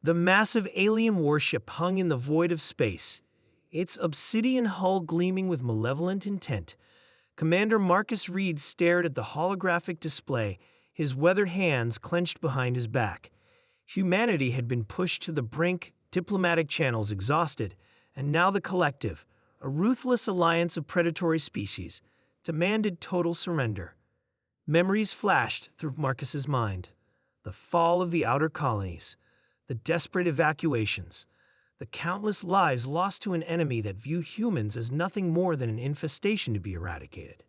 The massive alien warship hung in the void of space, its obsidian hull gleaming with malevolent intent. Commander Marcus Reed stared at the holographic display, his weathered hands clenched behind his back. Humanity had been pushed to the brink, diplomatic channels exhausted, and now the Collective, a ruthless alliance of predatory species, demanded total surrender. Memories flashed through Marcus's mind. The fall of the outer colonies, the desperate evacuations, the countless lives lost to an enemy that viewed humans as nothing more than an infestation to be eradicated.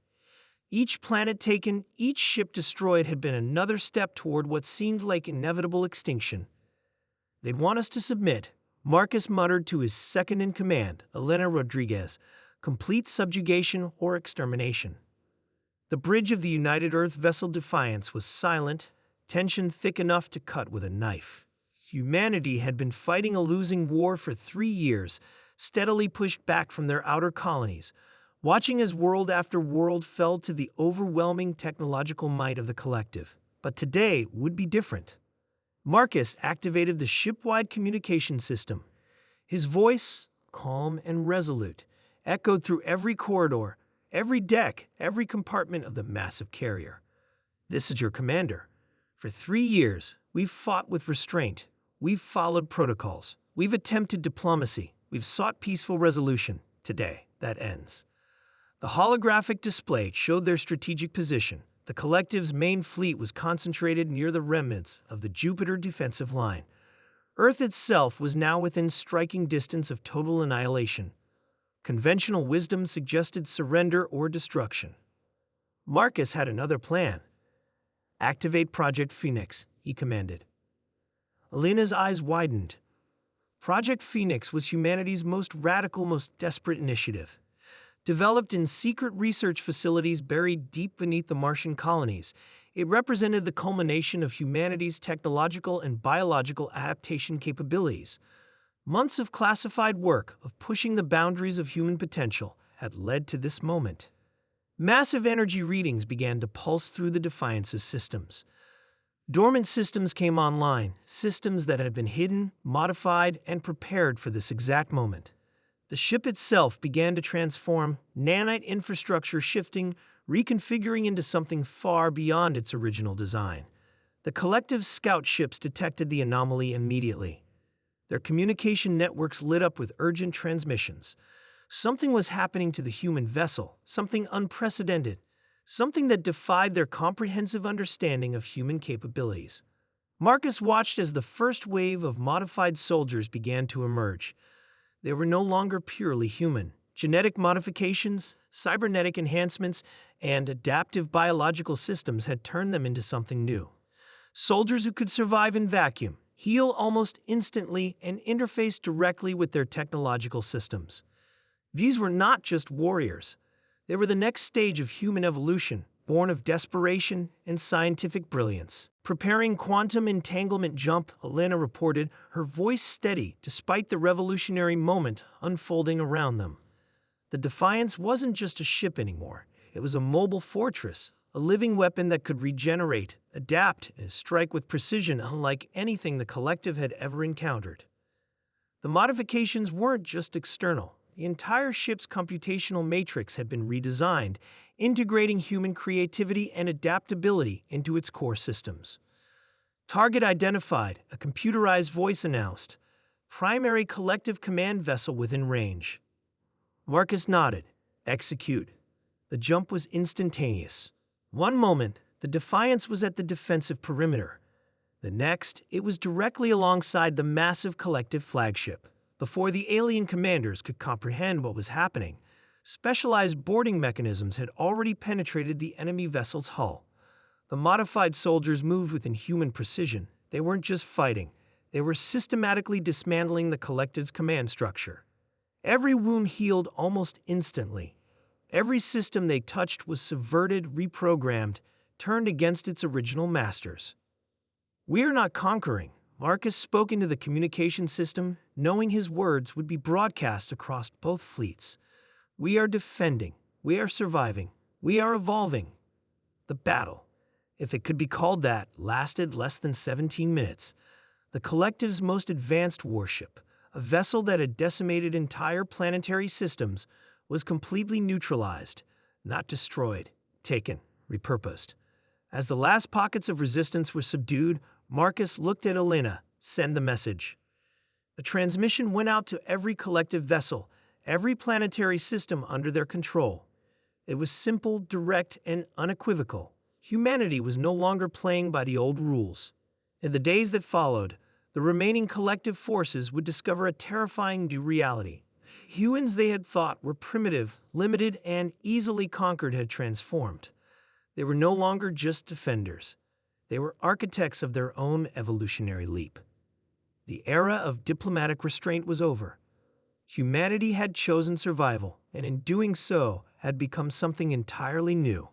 Each planet taken, each ship destroyed had been another step toward what seemed like inevitable extinction. "They'd want us to submit," Marcus muttered to his second-in-command, Elena Rodriguez, "complete subjugation or extermination." The bridge of the United Earth vessel Defiance was silent, tension thick enough to cut with a knife. Humanity had been fighting a losing war for 3 years, steadily pushed back from their outer colonies, watching as world after world fell to the overwhelming technological might of the Collective. But today would be different. Marcus activated the ship-wide communication system. His voice, calm and resolute, echoed through every corridor, every deck, every compartment of the massive carrier. "This is your commander. For 3 years, we've fought with restraint. We've followed protocols. We've attempted diplomacy. We've sought peaceful resolution. Today, that ends." The holographic display showed their strategic position. The Collective's main fleet was concentrated near the remnants of the Jupiter defensive line. Earth itself was now within striking distance of total annihilation. Conventional wisdom suggested surrender or destruction. Marcus had another plan. "Activate Project Phoenix," he commanded. Elena's eyes widened. Project Phoenix was humanity's most radical, most desperate initiative. Developed in secret research facilities buried deep beneath the Martian colonies, it represented the culmination of humanity's technological and biological adaptation capabilities. Months of classified work, of pushing the boundaries of human potential, had led to this moment. Massive energy readings began to pulse through the Defiance's systems. Dormant systems came online, systems that had been hidden, modified, and prepared for this exact moment. The ship itself began to transform, nanite infrastructure shifting, reconfiguring into something far beyond its original design. The Collective's scout ships detected the anomaly immediately. Their communication networks lit up with urgent transmissions. Something was happening to the human vessel, something unprecedented, something that defied their comprehensive understanding of human capabilities. Marcus watched as the first wave of modified soldiers began to emerge. They were no longer purely human. Genetic modifications, cybernetic enhancements, and adaptive biological systems had turned them into something new. Soldiers who could survive in vacuum, heal almost instantly, and interface directly with their technological systems. These were not just warriors. They were the next stage of human evolution, born of desperation and scientific brilliance. "Preparing quantum entanglement jump," Elena reported, her voice steady despite the revolutionary moment unfolding around them. The Defiance wasn't just a ship anymore. It was a mobile fortress, a living weapon that could regenerate, adapt, and strike with precision unlike anything the Collective had ever encountered. The modifications weren't just external. The entire ship's computational matrix had been redesigned, integrating human creativity and adaptability into its core systems. "Target identified," a computerized voice announced. "Primary Collective command vessel within range." Marcus nodded. "Execute." The jump was instantaneous. One moment, the Defiance was at the defensive perimeter. The next, it was directly alongside the massive Collective flagship. Before the alien commanders could comprehend what was happening, specialized boarding mechanisms had already penetrated the enemy vessel's hull. The modified soldiers moved with inhuman precision. They weren't just fighting. They were systematically dismantling the Collective's command structure. Every wound healed almost instantly. Every system they touched was subverted, reprogrammed, turned against its original masters. "We are not conquering." Marcus spoke into the communication system, knowing his words would be broadcast across both fleets. "We are defending. We are surviving. We are evolving." The battle, if it could be called that, lasted less than 17 minutes. the collective's most advanced warship, a vessel that had decimated entire planetary systems, was completely neutralized, not destroyed, taken, repurposed. As the last pockets of resistance were subdued, Marcus looked at Elena. Send the message. A transmission went out to every collective vessel, every planetary system under their control. It was simple, direct, and unequivocal. Humanity was no longer playing by the old rules. In the days that followed, the remaining collective forces would discover a terrifying new reality. Humans they had thought were primitive, limited, and easily conquered had transformed. They were no longer just defenders. They were architects of their own evolutionary leap. The era of diplomatic restraint was over. Humanity had chosen survival, and in doing so, had become something entirely new.